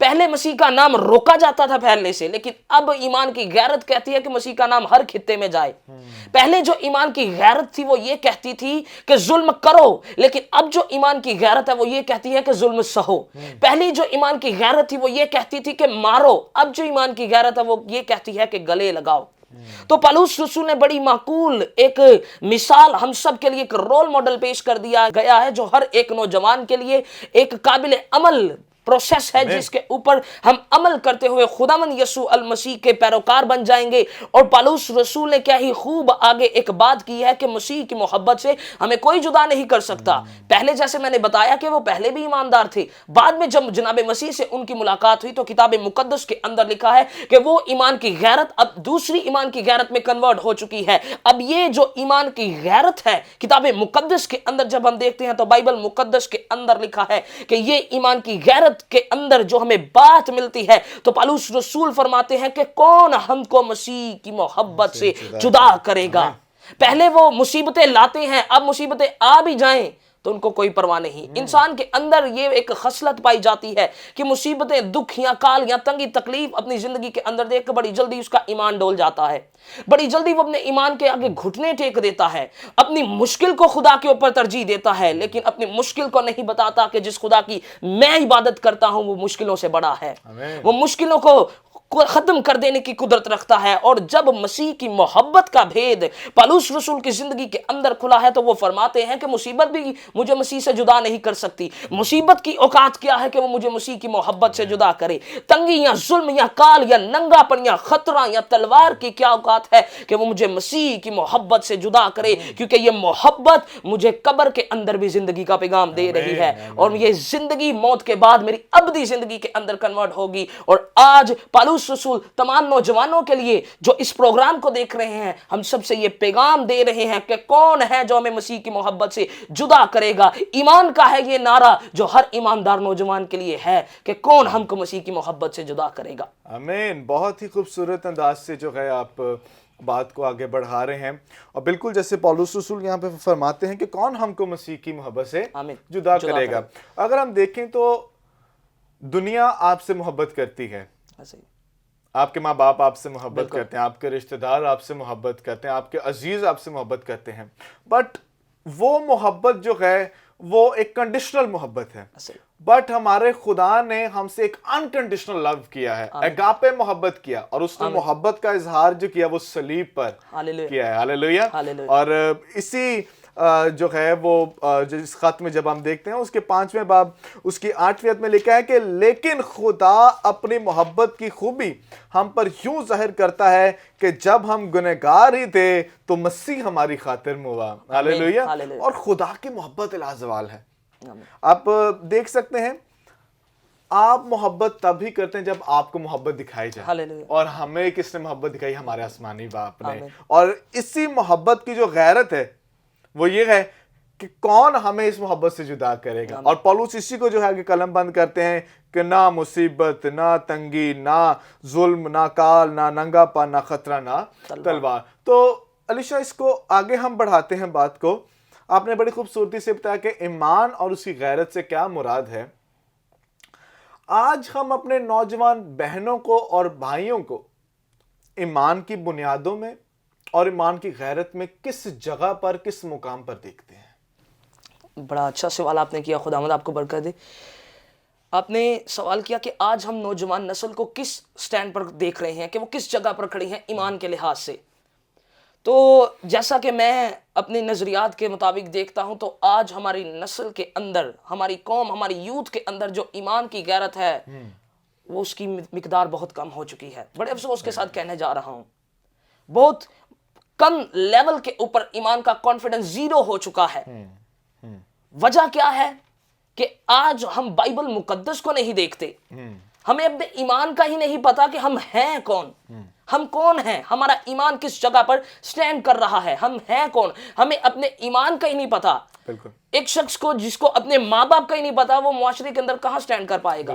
پہلے مسیح کا نام روکا جاتا تھا پھیلنے سے، لیکن اب ایمان کی غیرت کہتی ہے کہ مسیح کا نام ہر خطے میں جائے۔ پہلے جو ایمان کی غیرت تھی وہ یہ کہتی تھی کہ ظلم کرو، لیکن اب جو ایمان کی غیرت ہے وہ یہ کہتی ہے کہ ظلم سہو۔ پہلی جو ایمان کی غیرت تھی وہ یہ کہتی تھی کہ مارو، اب جو ایمان کی غیرت ہے وہ یہ کہتی ہے کہ گلے لگاؤ۔ تو پالوس رسول نے بڑی معقول ایک مثال ہم سب کے لیے، ایک رول ماڈل پیش کر دیا گیا ہے جو ہر ایک نوجوان کے لیے ایک قابل عمل پروسیس ہے، جس کے اوپر ہم عمل کرتے ہوئے خداوند یسوع المسیح کے پیروکار بن جائیں گے۔ اور پالوس رسول نے کیا ہی خوب آگے ایک بات کی ہے کہ مسیح کی محبت سے ہمیں کوئی جدا نہیں کر سکتا۔ پہلے جیسے میں نے بتایا کہ وہ پہلے بھی ایماندار تھے، بعد میں جب جناب مسیح سے ان کی ملاقات ہوئی تو کتاب مقدس کے اندر لکھا ہے کہ وہ ایمان کی غیرت اب دوسری ایمان کی غیرت میں کنورٹ ہو چکی ہے۔ اب یہ جو ایمان کی غیرت ہے کتاب مقدس کے اندر جب ہم دیکھتے ہیں تو بائبل مقدس کے اندر لکھا ہے کہ یہ ایمان کی غیرت کے اندر جو ہمیں بات ملتی ہے، تو پالوس رسول فرماتے ہیں کہ کون ہم کو مسیح کی محبت سے جدا کرے گا۔ پہلے وہ مصیبتیں لاتے ہیں، اب مصیبتیں آ بھی جائیں تو ان کو کوئی پرواہ نہیں۔ انسان کے اندر یہ ایک خصلت پائی جاتی ہے کہ مصیبتیں، دکھ یا کال یا تنگی تکلیف اپنی زندگی کے اندر دیکھ کر بڑی جلدی اس کا ایمان ڈول جاتا ہے، بڑی جلدی وہ اپنے ایمان کے آگے گھٹنے ٹیک دیتا ہے، اپنی مشکل کو خدا کے اوپر ترجیح دیتا ہے، لیکن اپنی مشکل کو نہیں بتاتا کہ جس خدا کی میں عبادت کرتا ہوں وہ مشکلوں سے بڑا ہے، وہ مشکلوں کو ختم کر دینے کی قدرت رکھتا ہے۔ اور جب مسیح کی محبت کا بھید پالوس رسول کی زندگی کے اندر کھلا ہے تو وہ فرماتے ہیں کہ مصیبت بھی مجھے مسیح سے جدا نہیں کر سکتی۔ مصیبت کی اوقات کیا ہے کہ وہ مجھے مسیح کی محبت سے جدا کرے؟ تنگی یا ظلم یا کال یا ننگا پن یا خطرہ یا تلوار کی کیا اوقات ہے کہ وہ مجھے مسیح کی محبت سے جدا کرے؟ کیونکہ یہ محبت مجھے قبر کے اندر بھی زندگی کا پیغام دے رہی ہے، اور یہ زندگی موت کے بعد میری ابدی زندگی کے اندر کنورٹ ہوگی۔ اور آج پالوس رسول تمام نوجوانوں کے لیے جو اس پروگرام کو دیکھ رہے ہیں، ہم سب سے یہ پیغام دے رہے ہیں کہ کون ہے جو ہمیں مسیح کی محبت سے جدا کرے گا؟ ایمان کا ہے یہ نعرہ جو ہر ایماندار نوجوان کے لیے ہے کہ کون ہم کو مسیح کی محبت سے جدا کرے گا۔ آمین۔ بہت ہی خوبصورت انداز سے جو ہے آپ بات کو آگے بڑھا رہے ہیں، اور بالکل جیسے پالوس رسول یہاں پہ فرماتے ہیں کہ کون ہم کو مسیح کی محبت سے جدا کرے گا۔ اگر ہم دیکھیں تو دنیا آپ سے محبت کرتی ہے، آپ کے ماں باپ آپ سے محبت کرتے ہیں، آپ کے رشتہ دار آپ سے محبت کرتے ہیں، آپ کے عزیز آپ سے محبت کرتے ہیں، بٹ وہ محبت جو ہے وہ ایک کنڈیشنل محبت ہے۔ بٹ ہمارے خدا نے ہم سے ایک انکنڈیشنل لو کیا ہے، اگاپے محبت کیا، اور اس نے محبت کا اظہار جو کیا وہ صلیب پر کیا ہے۔ ہاللیلویہ۔ اور اسی جو ہے وہ اس خط میں جب ہم دیکھتے ہیں اس کے 5ویں باب اس کی 8ویں آیت میں لکھا ہے کہ لیکن خدا اپنی محبت کی خوبی ہم پر یوں ظاہر کرتا ہے کہ جب ہم گنہگار ہی تھے تو مسیح ہماری خاطر ہوا۔ ہاللیلویہ۔ اور خدا کی محبت لازوال ہے۔ آپ دیکھ سکتے ہیں آپ محبت تب ہی کرتے ہیں جب آپ کو محبت دکھائی جائے، اور ہمیں کس نے محبت دکھائی؟ ہمارے آسمانی باپ نے۔ اور اسی محبت کی جو غیرت ہے وہ یہ ہے کہ کون ہمیں اس محبت سے جدا کرے گا۔ اور پالوس اسی کو جو ہے کہ قلم بند کرتے ہیں کہ نہ مصیبت، نہ تنگی، نہ ظلم، نہ کال، نہ ننگا پن، نہ خطرہ، نہ تلوار۔ تو علیشہ اس کو آگے ہم بڑھاتے ہیں بات کو۔ آپ نے بڑی خوبصورتی سے بتایا کہ ایمان اور اس کی غیرت سے کیا مراد ہے۔ آج ہم اپنے نوجوان بہنوں کو اور بھائیوں کو ایمان کی بنیادوں میں اور ایمان کی غیرت میں کس جگہ پر، کس مقام پر دیکھتے ہیں؟ بڑا اچھا سوال آپ نے کیا، خداوند آپ کو برکت دے۔ آپ نے سوال کیا کہ آج ہم نوجوان نسل کو کس سٹینڈ پر دیکھ رہے ہیں، کہ وہ کس جگہ پر کھڑی ہیں ایمان کے لحاظ سے۔ تو جیسا کہ میں اپنے نظریات کے مطابق دیکھتا ہوں تو آج ہماری نسل کے اندر، ہماری قوم، ہماری یوتھ کے اندر جو ایمان کی غیرت ہے وہ اس کی مقدار بہت کم ہو چکی ہے۔ بڑے افسوس کے ساتھ کہنے جا رہا ہوں، بہت کم لیول کے اوپر ایمان کا کانفیڈنس زیرو ہو چکا ہے۔ وجہ کیا ہے کہ آج ہم بائبل مقدس کو نہیں دیکھتے، ہمیں اپنے ایمان کا ہی نہیں پتا کہ ہم ہیں کون، ہم کون ہیں، ہمارا ایمان کس جگہ پر سٹینڈ کر رہا ہے، ہم ہیں کون، ہمیں اپنے ایمان کا ہی نہیں پتا۔ ایک شخص کو جس کو اپنے ماں باپ کا ہی نہیں پتا وہ معاشرے کے اندر کہاں سٹینڈ کر پائے گا؟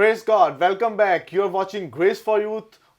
Praise God, welcome back. You're watching Grace for Youth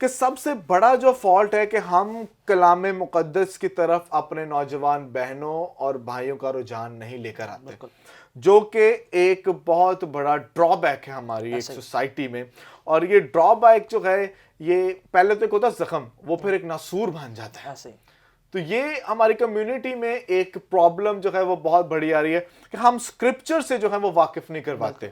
کہ سب سے بڑا جو فالٹ ہے کہ ہم کلام مقدس کی طرف اپنے نوجوان بہنوں اور بھائیوں کا رجحان نہیں لے کر آتے، جو کہ ایک بہت بڑا ڈرا بیک ہے ہماری ایک سوسائٹی میں. اور یہ ڈرا بیک جو ہے یہ پہلے تو ایک ہوتا ہے زخم، وہ پھر ایک ناسور بن جاتا ہے. تو یہ ہماری کمیونٹی میں ایک پرابلم جو ہے وہ بہت بڑی آ رہی ہے کہ ہم سکرپچر سے جو ہے وہ واقف نہیں کر پاتے.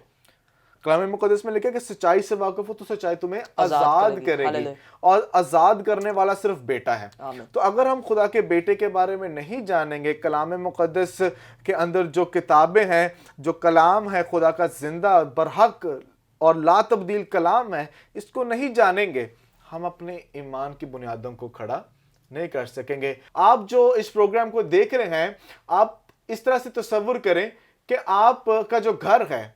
کلام مقدس میں لکھا کہ سچائی سے واقف ہو تو سچائی تمہیں آزاد کرے گی، اور آزاد کرنے والا صرف بیٹا ہے. تو اگر ہم خدا کے بیٹے کے بارے میں نہیں جانیں گے، کلام مقدس کے اندر جو کتابیں ہیں، جو کلام ہے خدا کا زندہ برحق اور لا تبدیل کلام ہے، اس کو نہیں جانیں گے، ہم اپنے ایمان کی بنیادوں کو کھڑا نہیں کر سکیں گے. آپ جو اس پروگرام کو دیکھ رہے ہیں، آپ اس طرح سے تصور کریں کہ آپ کا جو گھر ہے،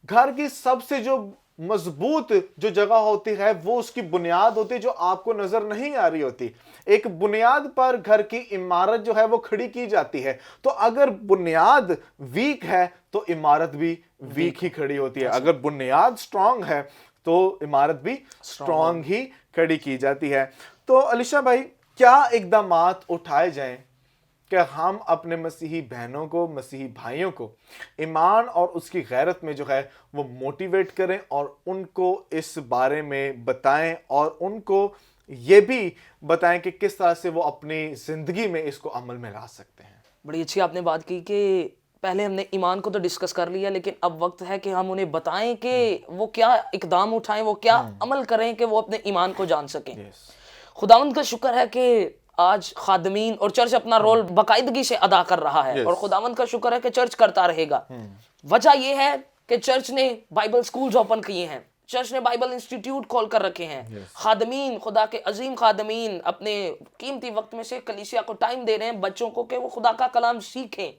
گھر کی سب سے جو مضبوط جو جگہ ہوتی ہے وہ اس کی بنیاد ہوتی ہے، جو آپ کو نظر نہیں آ رہی ہوتی. ایک بنیاد پر گھر کی عمارت جو ہے وہ کھڑی کی جاتی ہے. تو اگر بنیاد ویک ہے تو عمارت بھی ویک ہی کھڑی ہوتی ہے. اگر بنیاد سٹرونگ ہے تو عمارت بھی سٹرونگ ہی کھڑی کی جاتی ہے. تو علیشہ بھائی، کیا اقدامات اٹھائے جائیں کہ ہم اپنے مسیحی بہنوں کو، مسیحی بھائیوں کو ایمان اور اس کی غیرت میں جو ہے وہ موٹیویٹ کریں، اور ان کو اس بارے میں بتائیں، اور ان کو یہ بھی بتائیں کہ کس طرح سے وہ اپنی زندگی میں اس کو عمل میں لا سکتے ہیں؟ بڑی اچھی آپ نے بات کی کہ پہلے ہم نے ایمان کو تو ڈسکس کر لیا، لیکن اب وقت ہے کہ ہم انہیں بتائیں کہ وہ کیا اقدام اٹھائیں، وہ کیا عمل کریں کہ وہ اپنے ایمان کو جان سکیں. خداوند کا شکر ہے کہ آج خادمین اور چرچ اپنا رول باقاعدگی سے ادا کر رہا ہے، اور خداوند کا شکر ہے کہ چرچ کرتا رہے گا. وجہ یہ ہے کہ چرچ نے بائبل سکولز اوپن کیے ہیں، چرچ نے بائبل انسٹیٹیوٹ کھول کر رکھے ہیں. خادمین، خدا کے عظیم خادمین اپنے قیمتی وقت میں سے کلیسیا کو ٹائم دے رہے ہیں بچوں کو کہ وہ خدا کا کلام سیکھیں.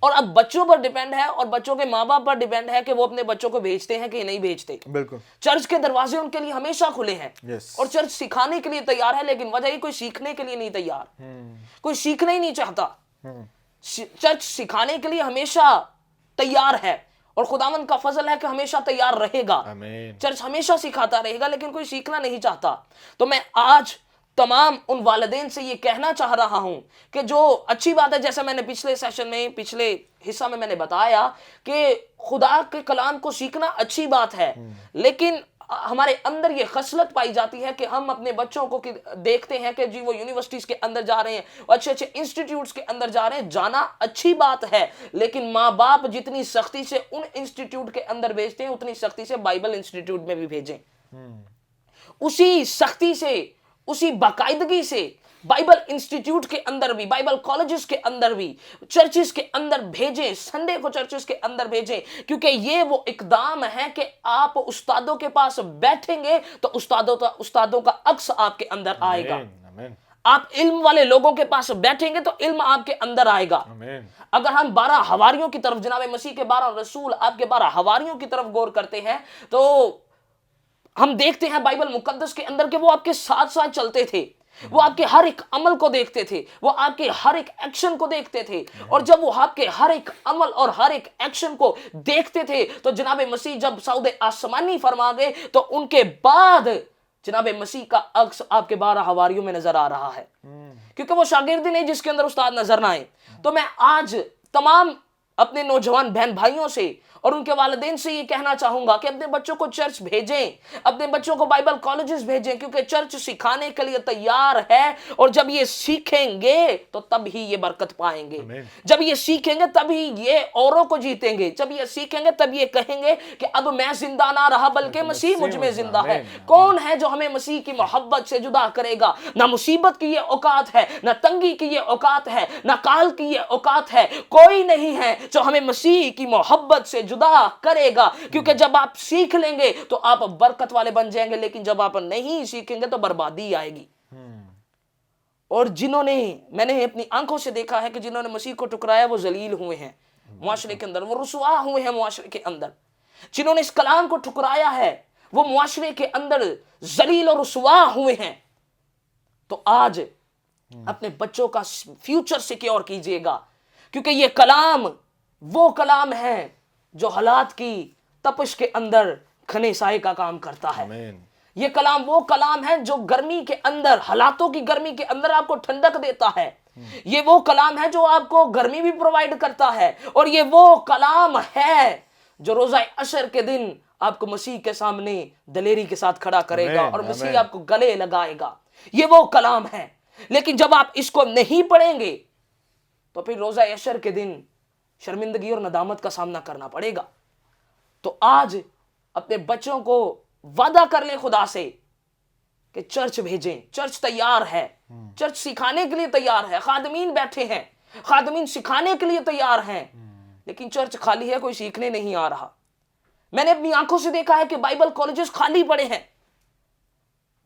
اور اب بچوں پر ڈیپینڈ ہے، اور بچوں کے ماں باپ پر ڈیپینڈ ہے کہ وہ اپنے بچوں کو بھیجتے ہیں کہ نہیں بھیجتے. بالکل. چرچ کے دروازے ان کے لیے ہمیشہ کھلے ہیں، اور چرچ سکھانے کے لیے تیار ہے، لیکن وجہ یہ کوئی سیکھنے کے لیے نہیں تیار، کوئی سیکھنا ہی نہیں چاہتا. چرچ سکھانے کے لیے ہمیشہ تیار ہے، اور خداوند کا فضل ہے کہ ہمیشہ تیار رہے گا. چرچ ہمیشہ سکھاتا رہے گا، لیکن کوئی سیکھنا نہیں چاہتا. تو میں آج تمام ان والدین سے یہ کہنا چاہ رہا ہوں کہ جو اچھی بات ہے، جیسے میں نے پچھلے سیشن میں، پچھلے حصہ میں نے بتایا کہ خدا کے کلام کو سیکھنا اچھی بات ہے، لیکن ہمارے اندر یہ خصلت پائی جاتی ہے کہ ہم اپنے بچوں کو دیکھتے ہیں کہ جی وہ یونیورسٹیز کے اندر جا رہے ہیں، اچھے اچھے انسٹیٹیوٹس کے اندر جا رہے ہیں. جانا اچھی بات ہے، لیکن ماں باپ جتنی سختی سے ان انسٹیٹیوٹ کے اندر بھیجتے ہیں، اتنی سختی سے بائبل انسٹیٹیوٹ میں بھی بھیجیں. اسی سختی سے، اسی باقاعدگی سے بائبل انسٹیٹیوٹ کے اندر بھی، بائبل کالجز کے اندر بھی، چرچز کے اندر بھیجیں. سنڈے کو چرچز کے اندر بھیجیں، کیونکہ یہ وہ اقدام ہے کہ آپ استادوں کے پاس بیٹھیں گے تو استادوں کا عکس آپ کے اندر آئے گا. آپ علم والے لوگوں کے پاس بیٹھیں گے تو علم آپ کے اندر آئے گا. اگر ہم 12 حواریوں کی طرف، جناب مسیح کے 12 رسول، آپ کے 12 حواریوں کی طرف غور کرتے ہیں تو ہم دیکھتے ہیں بائبل مقدس کے اندر کہ وہ آپ کے ساتھ ساتھ چلتے تھے، وہ آپ کے ہر ایک عمل کو دیکھتے تھے، وہ آپ کے ہر ایک ایکشن کو دیکھتے تھے. اور جب وہ آپ کے ہر ایک عمل اور ہر ایک ایکشن کو دیکھتے تھے تو جناب مسیح جب صعود آسمانی فرما گئے تو ان کے بعد جناب مسیح کا عکس آپ کے 12 حواریوں میں نظر آ رہا ہے، کیونکہ وہ شاگردی نہیں جس کے اندر استاد نظر نہ آئے. تو میں آج تمام اپنے نوجوان بہن بھائیوں سے اور ان کے والدین سے یہ کہنا چاہوں گا کہ اپنے بچوں کو چرچ بھیجیں، اپنے بچوں کو بائبل کالجز بھیجیں، کیونکہ چرچ سکھانے کے لیے تیار ہے. اور جب یہ سیکھیں گے تو تب ہی یہ برکت پائیں گے. جب یہ سیکھیں گے تب ہی یہ اوروں کو جیتیں گے. جب یہ سیکھیں گے تب یہ کہیں گے کہ اب میں زندہ نہ رہا بلکہ مسیح مجھ میں زندہ ہے. کون ہے جو ہمیں مسیح کی محبت سے جدا کرے گا؟ نہ مصیبت کی یہ اوقات ہے، نہ تنگی کی یہ اوقات ہے، نہ کال کی یہ اوقات ہے. کوئی نہیں ہے جو ہمیں مسیح کی محبت سے جدا کرے گا، کیونکہ جب آپ سیکھ لیں گے تو آپ برکت والے بن جائیں گے، لیکن جب آپ نہیں سیکھیں گے تو بربادی آئے گی. اور جنہوں نے، میں نے اپنی آنکھوں سے دیکھا ہے کہ جنہوں نے مسیح کو ٹکرایا وہ ذلیل ہوئے ہیں معاشرے کے اندر، وہ رسوا ہوئے ہیں معاشرے کے اندر. جنہوں نے اس کلام کو ٹکرایا ہے وہ معاشرے کے اندر ذلیل اور رسوا ہوئے ہیں. تو آج اپنے بچوں کا فیوچر سیکیور کیجئے گا، کیونکہ یہ کلام وہ کلام ہے جو حالات کی تپش کے اندر کھنے سائے کا کام کرتا ہے. یہ کلام وہ کلام ہے جو گرمی کے اندر، حالاتوں کی گرمی کے اندر آپ کو ٹھنڈک دیتا ہے. یہ وہ کلام ہے جو آپ کو گرمی بھی پرووائڈ کرتا ہے. اور یہ وہ کلام ہے جو روزہ عشر کے دن آپ کو مسیح کے سامنے دلیری کے ساتھ کھڑا کرے گا اور مسیح آپ کو گلے لگائے گا. یہ وہ کلام ہے. لیکن جب آپ اس کو نہیں پڑھیں گے تو پھر روزہ عشر کے دن شرمندگی اور ندامت کا سامنا کرنا پڑے گا. تو آج اپنے بچوں کو وعدہ کر لیں خدا سے کہ چرچ بھیجیں. چرچ تیار ہے، چرچ سکھانے کے لیے تیار ہے، خادمین بیٹھے ہیں، خادمین سکھانے کے لیے تیار ہیں. لیکن چرچ خالی ہے، کوئی سیکھنے نہیں آ رہا. میں نے اپنی آنکھوں سے دیکھا ہے کہ بائبل کالجز خالی پڑے ہیں.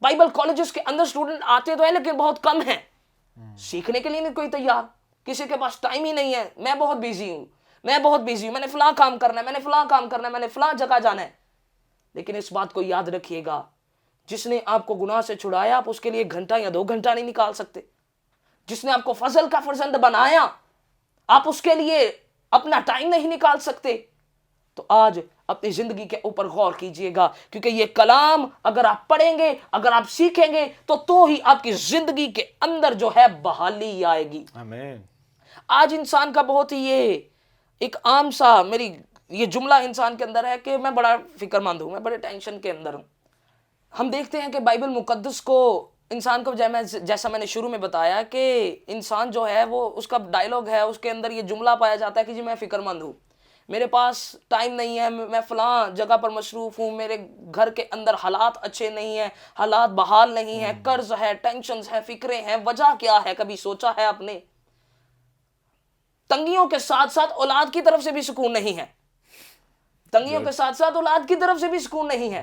بائبل کالجز کے اندر اسٹوڈنٹ آتے تو ہیں لیکن بہت کم ہیں. سیکھنے کے لیے نہیں کوئی تیار. کسی کے پاس ٹائم ہی نہیں ہے. میں بہت بیزی ہوں، میں نے فلاں کام کرنا ہے، میں نے فلاں جگہ جانا ہے. لیکن اس بات کو یاد رکھیے گا، جس نے آپ کو گناہ سے چھڑایا آپ اس کے لیے 1 گھنٹہ یا 2 گھنٹہ نہیں نکال سکتے. جس نے آپ کو فضل کا فرزند بنایا آپ اس کے لیے اپنا ٹائم نہیں نکال سکتے. تو آج اپنی زندگی کے اوپر غور کیجئے گا، کیونکہ یہ کلام اگر آپ پڑھیں گے، اگر آپ سیکھیں گے تو ہی آپ کی زندگی کے اندر جو ہے بحالی آئے گی. آمین. آج انسان کا بہت ہی یہ ایک عام سا میری یہ جملہ انسان کے اندر ہے کہ میں بڑا فکر مند ہوں، میں بڑے ٹینشن کے اندر ہوں. ہم دیکھتے ہیں کہ بائبل مقدس کو انسان کو جیسا میں نے شروع میں بتایا کہ انسان جو ہے وہ اس کا ڈائلاگ ہے، اس کے اندر یہ جملہ پایا جاتا ہے کہ جی میں فکر مند ہوں، میرے پاس ٹائم نہیں ہے، میں فلاں جگہ پر مصروف ہوں، میرے گھر کے اندر حالات اچھے نہیں ہیں، حالات بحال نہیں ہیں، قرض ہے، ٹینشنز ہے، فکریں ہیں. وجہ کیا ہے؟ کبھی سوچا ہے آپ نے؟ تنگیوں کے ساتھ ساتھ اولاد کی طرف سے بھی سکون نہیں ہے. تنگیوں کے ساتھ ساتھ اولاد کی طرف سے بھی سکون نہیں ہے.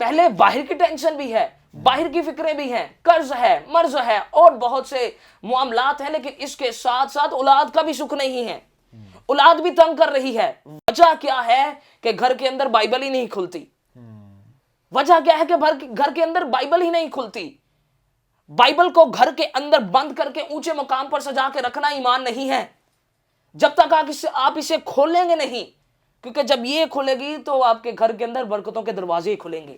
پہلے باہر کی ٹینشن بھی ہے، باہر کی فکریں بھی ہیں، قرض ہے، مرض ہے اور بہت سے معاملات ہیں، لیکن اس کے ساتھ ساتھ اولاد کا بھی سکھ نہیں ہے. اولاد بھی تنگ کر رہی ہے. وجہ کیا ہے؟ کہ گھر کے اندر بائبل ہی نہیں کھلتی. وجہ کیا ہے کہ گھر کے اندر بائبل ہی نہیں کھلتی. بائبل کو گھر کے اندر بند کر کے اونچے مقام پر سجا کے رکھنا ایمان نہیں ہے. جب تک آپ اسے کھولیں گے نہیں، کیونکہ جب یہ کھلے گی تو آپ کے گھر کے اندر برکتوں کے دروازے کھلیں گے.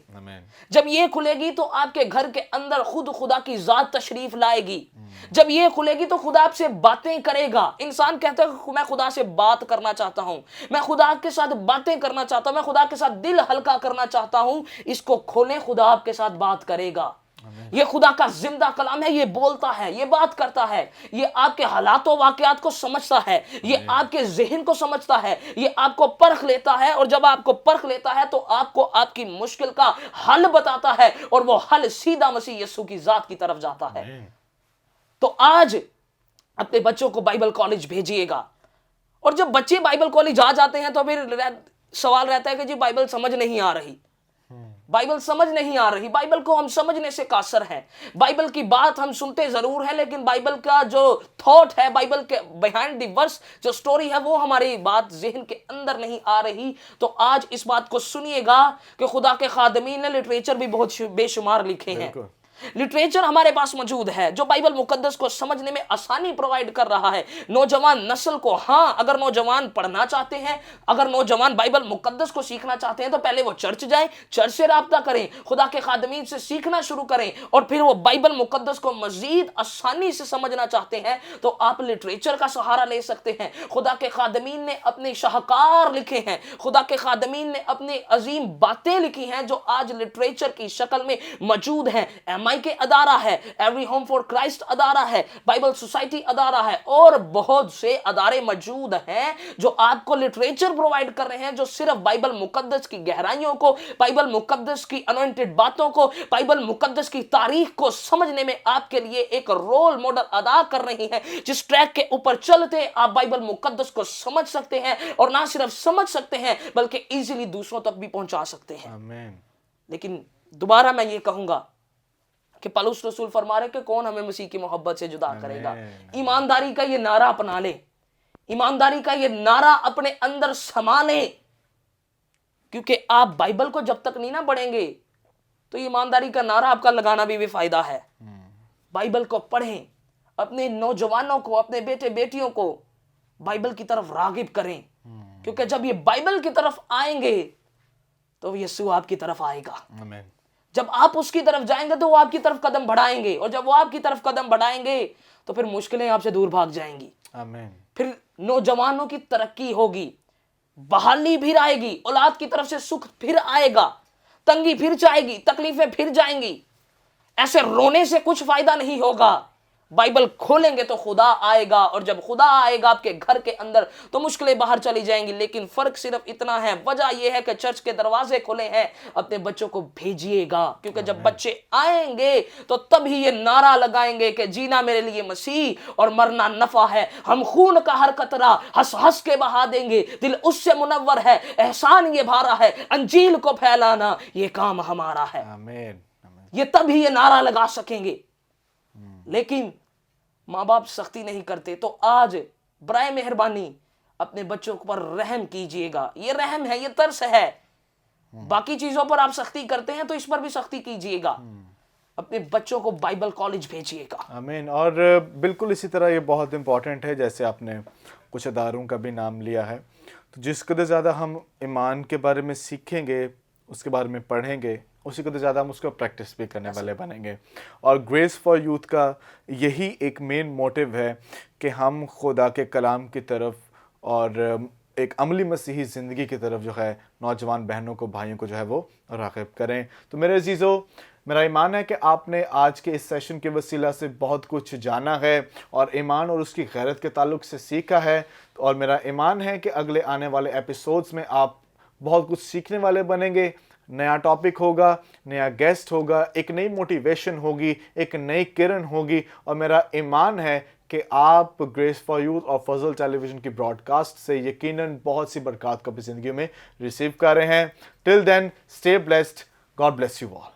جب یہ کھلے گی تو آپ کے گھر کے اندر خدا کی ذات تشریف لائے گی. جب یہ کھلے گی تو خدا آپ سے باتیں کرے گا. انسان کہتا ہے میں خدا سے بات کرنا چاہتا ہوں، میں خدا کے ساتھ باتیں کرنا چاہتا ہوں، میں خدا کے ساتھ دل ہلکا کرنا چاہتا ہوں. اس کو کھولیں، خدا آپ کے ساتھ بات کرے گا. یہ خدا کا زندہ کلام ہے، یہ بولتا ہے، یہ بات کرتا ہے، یہ آپ کے حالات و واقعات کو سمجھتا ہے، یہ آپ کے ذہن کو سمجھتا ہے، یہ آپ کو پرکھ لیتا ہے. اور جب آپ کو پرکھ لیتا ہے تو آپ کو آپ کی مشکل کا حل بتاتا ہے، اور وہ حل سیدھا مسیح یسوع کی ذات کی طرف جاتا ہے. تو آج اپنے بچوں کو بائبل کالج بھیجیے گا. اور جب بچے بائبل کالج آ جاتے ہیں تو پھر سوال رہتا ہے کہ جی بائبل سمجھ نہیں آ رہی، بائبل سمجھ نہیں آ رہی. بائبل کو ہم سمجھنے سے قاصر ہیں. بائبل کی بات ہم سنتے ضرور ہیں، لیکن بائبل کا جو تھاٹ ہے، بائبل کے بیہائنڈ دی ورس جو سٹوری ہے، وہ ہماری بات ذہن کے اندر نہیں آ رہی. تو آج اس بات کو سنیے گا کہ خدا کے خادمین نے لٹریچر بھی بہت بے شمار لکھے ہیں. لٹریچر ہمارے پاس موجود ہے جو بائبل مقدس کو سمجھنے میں آسانی پرووائڈ کر رہا ہے نوجوان نسل کو. ہاں، اگر نوجوان پڑھنا چاہتے ہیں، اگر نوجوان بائبل مقدس کو سیکھنا چاہتے ہیں تو پہلے وہ چرچ جائیں، چرچ سے رابطہ کریں، خدا کے خادمین سے سیکھنا شروع کریں. اور پھر وہ بائبل مقدس کو مزید آسانی سے سمجھنا چاہتے ہیں تو آپ لٹریچر کا سہارا لے سکتے ہیں. خدا کے خادمین نے اپنے شاہکار لکھے ہیں، خدا کے خادمین نے اپنے عظیم باتیں لکھی ہیں جو آج لٹریچر کی شکل میں موجود ہیں. کے ادارہ ہے، ایوری ہوم فار کرائسٹ ادارہ ہے، بائبل سوسائٹی ادارہ ہے، اور بہت سے ادارے موجود ہیں جو آپ کو لٹریچر پرووائڈ کر رہے ہیں، جو صرف بائبل مقدس کی گہرائیوں کو، بائبل مقدس کی انوائنٹڈ باتوں کو، بائبل مقدس کی تاریخ کو سمجھنے میں آپ کے لیے ایک رول ماڈل ادا کر رہی ہیں. جس ٹریک کے اوپر چلتے آپ بائبل مقدس کو سمجھ سکتے ہیں، اور نہ صرف سمجھ سکتے ہیں بلکہ ایزیلی دوسروں تک بھی پہنچا سکتے ہیں. آمین. لیکن دوبارہ میں یہ کہوں گا کہ پالوس رسول فرما رہے کہ کون ہمیں مسیح کی محبت سے جدا کرے گا. ایمانداری کا یہ نعرہ اپنا لیں، ایمانداری کا یہ نعرہ اپنے اندر سما لیں، کیونکہ آپ بائبل کو جب تک نہیں نہ پڑھیں گے تو ایمانداری کا نعرہ آپ کا لگانا بھی فائدہ ہے. بائبل کو پڑھیں، اپنے نوجوانوں کو، اپنے بیٹے بیٹیوں کو بائبل کی طرف راغب کریں، کیونکہ جب یہ بائبل کی طرف آئیں گے تو یسوع آپ کی طرف آئے گا. آمین. جب آپ اس کی طرف جائیں گے تو وہ آپ کی طرف قدم بڑھائیں گے, اور جب وہ آپ کی طرف قدم بڑھائیں گے تو پھر مشکلیں آپ سے دور بھاگ جائیں گی. آمین. پھر نوجوانوں کی ترقی ہوگی, بحالی پھر آئے گی, اولاد کی طرف سے سکھ پھر آئے گا, تنگی پھر جائے گی, تکلیفیں پھر جائیں گی. ایسے رونے سے کچھ فائدہ نہیں ہوگا. بائبل کھولیں گے تو خدا آئے گا, اور جب خدا آئے گا آپ کے گھر کے اندر تو مشکلیں باہر چلی جائیں گی. لیکن فرق صرف اتنا ہے, وجہ یہ ہے کہ چرچ کے دروازے کھلے ہیں, اپنے بچوں کو بھیجیے گا, کیونکہ جب بچے آئیں گے تو تب ہی یہ نعرہ لگائیں گے کہ جینا میرے لیے مسیح اور مرنا نفع ہے. ہم خون کا ہر قطرہ ہنس ہنس کے بہا دیں گے, دل اس سے منور ہے, احسان یہ بھارا ہے, انجیل کو پھیلانا یہ کام ہمارا ہے. آمین. یہ تب ہی یہ نعرہ لگا سکیں گے. لیکن ماں باپ سختی نہیں کرتے, تو آج برائے مہربانی اپنے بچوں پر رحم کیجئے گا. یہ رحم ہے, یہ ترس ہے. باقی چیزوں پر آپ سختی کرتے ہیں تو اس پر بھی سختی کیجئے گا. اپنے بچوں کو بائبل کالج بھیجئے گا. آمین. اور بالکل اسی طرح یہ بہت امپورٹنٹ ہے, جیسے آپ نے کچھ اداروں کا بھی نام لیا ہے, تو جس قدر زیادہ ہم ایمان کے بارے میں سیکھیں گے, اس کے بارے میں پڑھیں گے, اسی قدر زیادہ ہم اس کو پریکٹس بھی کرنے والے بنیں گے. اور گریس فار یوتھ کا یہی ایک مین موٹیو ہے کہ ہم خدا کے کلام کی طرف اور ایک عملی مسیحی زندگی کی طرف جو ہے نوجوان بہنوں کو, بھائیوں کو جو ہے وہ راغب کریں. تو میرے عزیزو, میرا ایمان ہے کہ آپ نے آج کے اس سیشن کے وسیلہ سے بہت کچھ جانا ہے اور ایمان اور اس کی غیرت کے تعلق سے سیکھا ہے. اور میرا ایمان ہے کہ اگلے آنے والے ایپیسوڈز میں آپ بہت کچھ سیکھنے والے بنیں گے. نیا ٹاپک ہوگا, نیا گیسٹ ہوگا, ایک نئی موٹیویشن ہوگی, ایک نئی کرن ہوگی. اور میرا ایمان ہے کہ آپ گریس فار یوتھ اور فضل ٹیلی ویژن کی براڈ کاسٹ سے یقیناً بہت سی برکات کو اپنی زندگی میں ریسیو کر رہے ہیں. Till then, stay blessed. God bless you all.